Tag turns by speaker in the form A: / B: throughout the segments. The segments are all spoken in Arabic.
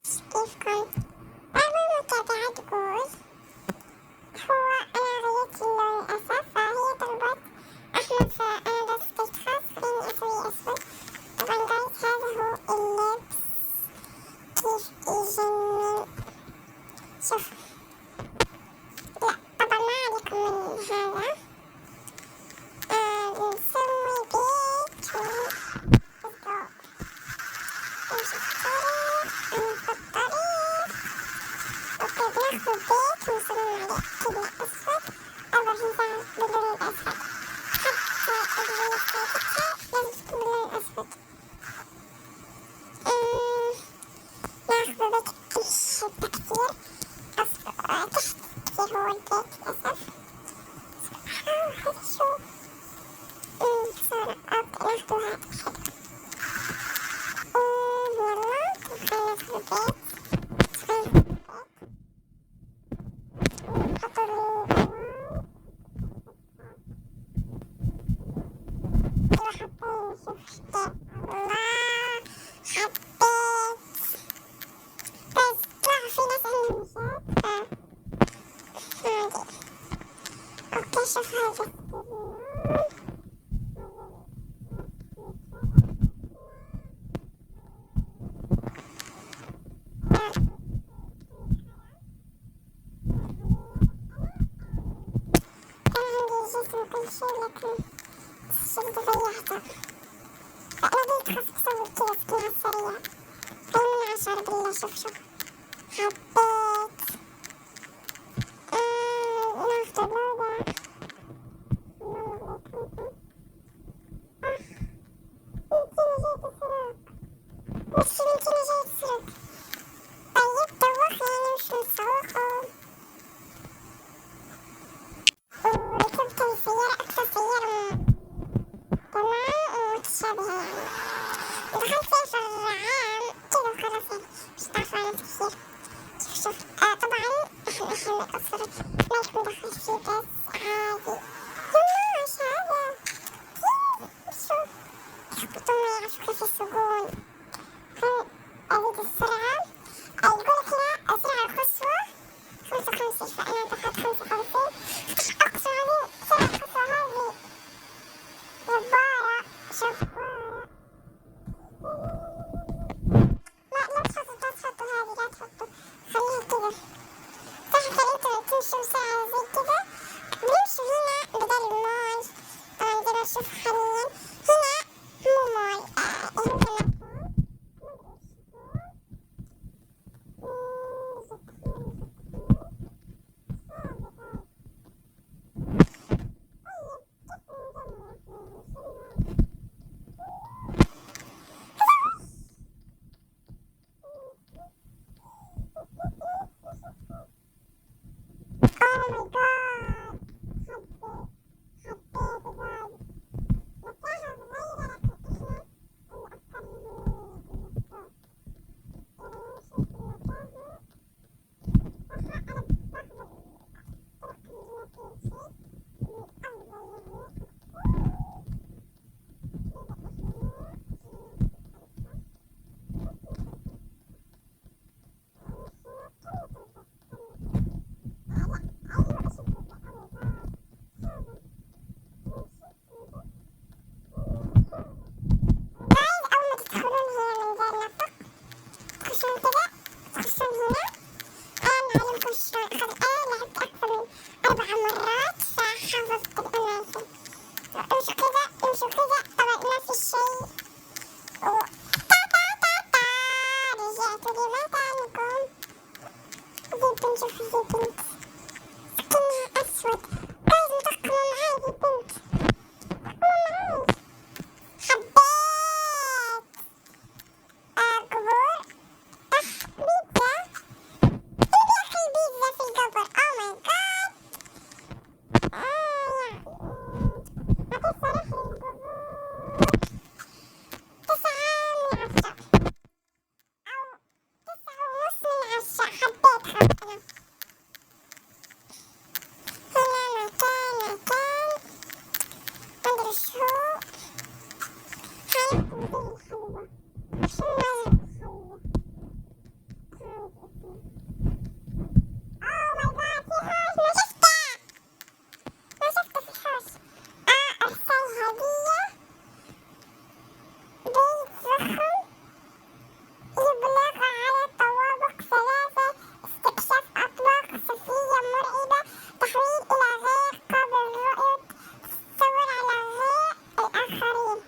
A: كيفكم؟ بعض المتابعة تقول هو أنا غيرت اللون للأسف، فهي طلبت أحمر فأنا بس قلت خلاص خليني أسوي أسود. طبعا جايز هذا هو اللبس كيف يجنن. شوف، لا طبعا ما عليكم من هذا. نسوي بيت نمشي الطريق ناخد طريق. اوكي بناخد بيت ونصمم عليه كذا أسود أو حزام باللون الأسود. حتى البيت لازم تكون باللون الأسود. ناخذ بيت الشدة كثير تحت كثير هو البيت للأسف. هذا شو صار. اوكي ناخذ هذا حلو. يلا خلينا ناخذ البيت. نحط الألوان. يلا حاطين شوف شتاء. الله حبيت. بس طلعوا في ناس عندهم مشات عادي. اوكي شوف هذا كل شيء، لكن الشدة ضيعته. فأنا قلت خلاص أسوي كذا سكينة سريعة. خلينا من 10 بالله. شوف حبيت. ناخد اللوضة. يمكن جاي تسرق. طيب دوخني وش نسوقه. وركبت السيارة أكثر سيارة تمام ومتشابهة يعني. دخلت فيها في العام كذا وخلاص يعني مش تعرفوا عنها كثير. شوف طبعا محمد أصفر ما يكون دخل فيه بس عادي. يما وش هذا؟ شوف يخبطون ما يعرفوا كيف يسوقون. أزيد السرعة. يقولك هنا السرعة القصوى 55 فأنا دخلت 55. أقصى هذه سرعة القصوى هذه جبارة. شوف لا تحطوا هذه لا تحطوا. خليها كذا. تحت الإنترنت تمشوا ساعة زي كذا. بنمشوا هنا بدل المول. طبعا زي ما نشوف حاليا هنا مو مول. يمكن اوه ماي جاد، في حوش ما شفته، ما شفته في حوش. ارسل هدية، بيت ضخم يبلغ على طوابق 3، استكشاف أطواق خفية مرعبة، تحويل إلى غير قابل للرؤية، صور على غير الآخرين.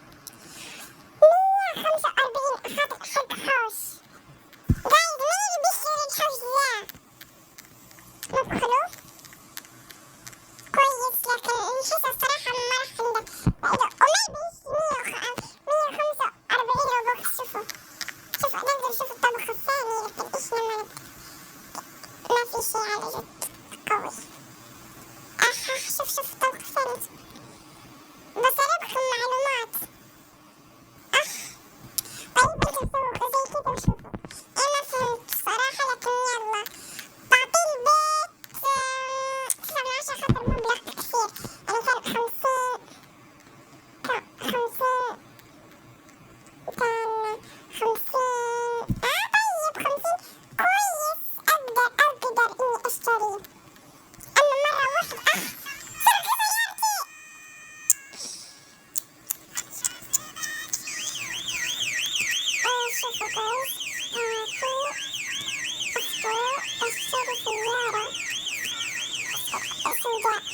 A: 145 حق حوش. جايز مين اللي بيشتري الحوش ذا؟ ندخله؟ كويس، لكن نحس الصراحة ما راح عندك وما يبيش 145 روبوكس. شوفوا نقدر نشوف الطبخ الثاني، لكن إيش لما ما في شي على جد قوي. شوف الطبخ الثاني، بس أربكم معلومات. طيب انتوا سووا زي كده وشوفوا. أنا فهمت صراحة، لكن يلا تعطيه البيت 9/10 خاطر مبلغ كثير، يعني كان 50 كان 50 طيب 50 كويس، أقدر إني أشتريه. أما مرة واحدة سرقوا سيارتي. شوفوا كويس، أشتري سيارة سوداء. اصبرون.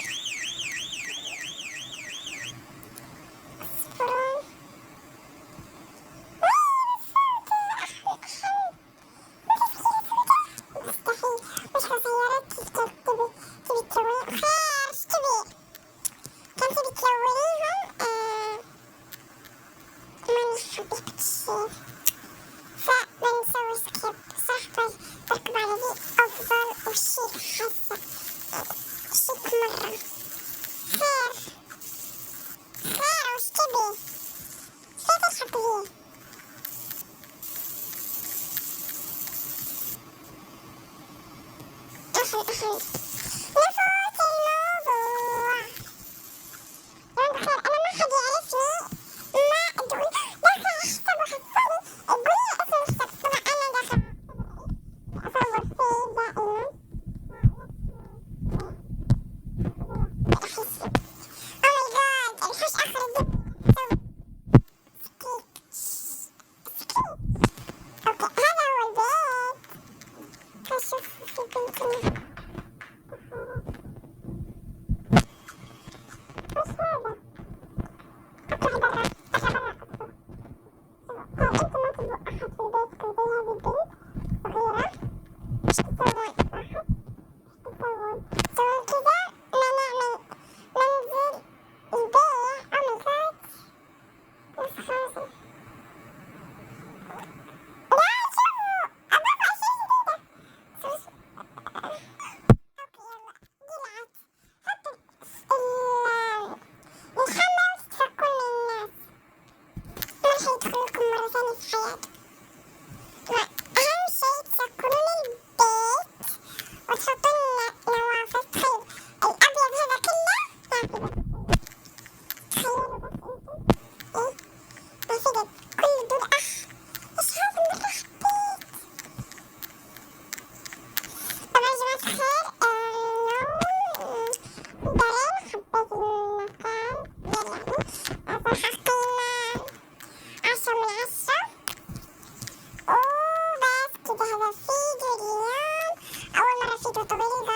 A: مستحيل، وش هالسيارات تبي تلونين؟ خير، ايش تبي؟ كان تبي تلونيهم؟ ماني حبيت الشي، فبنسوي سكيب. صح، بركب على ذي أفضل وشيك، حاسة شيك مرة. خير وش تبي؟ كيف تحب ذي؟ نفوت الموضوع. يوم بخير، أنا ما حد يعرفني، ما أدري، داخل حساب واحد ثاني، قولي اسم الشخص. طبعا أنا داخل أصور فيه دائما. أحس أوه ماي جاد، الحوش آخر الدنيا. أوكي، هذا هو البيت. فشوف في بنتنا. وش هذا؟ اطلعي برا، انتوا ما تبغوا احد في بيتكم زي هذه البنت صغيرة. ايش تسوون؟ تسوون كذا ما نعمل منزل يبيع. او ماي جاد، بس خلاص. لا شوفوا، ابغى اشياء جديدة. اوكي يلا، جلعت حط الخمر وتتفكون من الناس، ما راح يدخلوكم مرة ثانية في حياتكم. أهم شي تسكرون البيت وتحطون نوافذ. تخيل الأبيض هذا كله نافذة. تخيلوا بس انتم نافذة كل دود. ايش هذا مرة حبيت. طبعا يا جماعة الخير، دارين حبيت المكان يعني. صراحة قيمة 10 من 10. وبس كده، هذا فيديو اليوم، أول مرة فيديو طويل.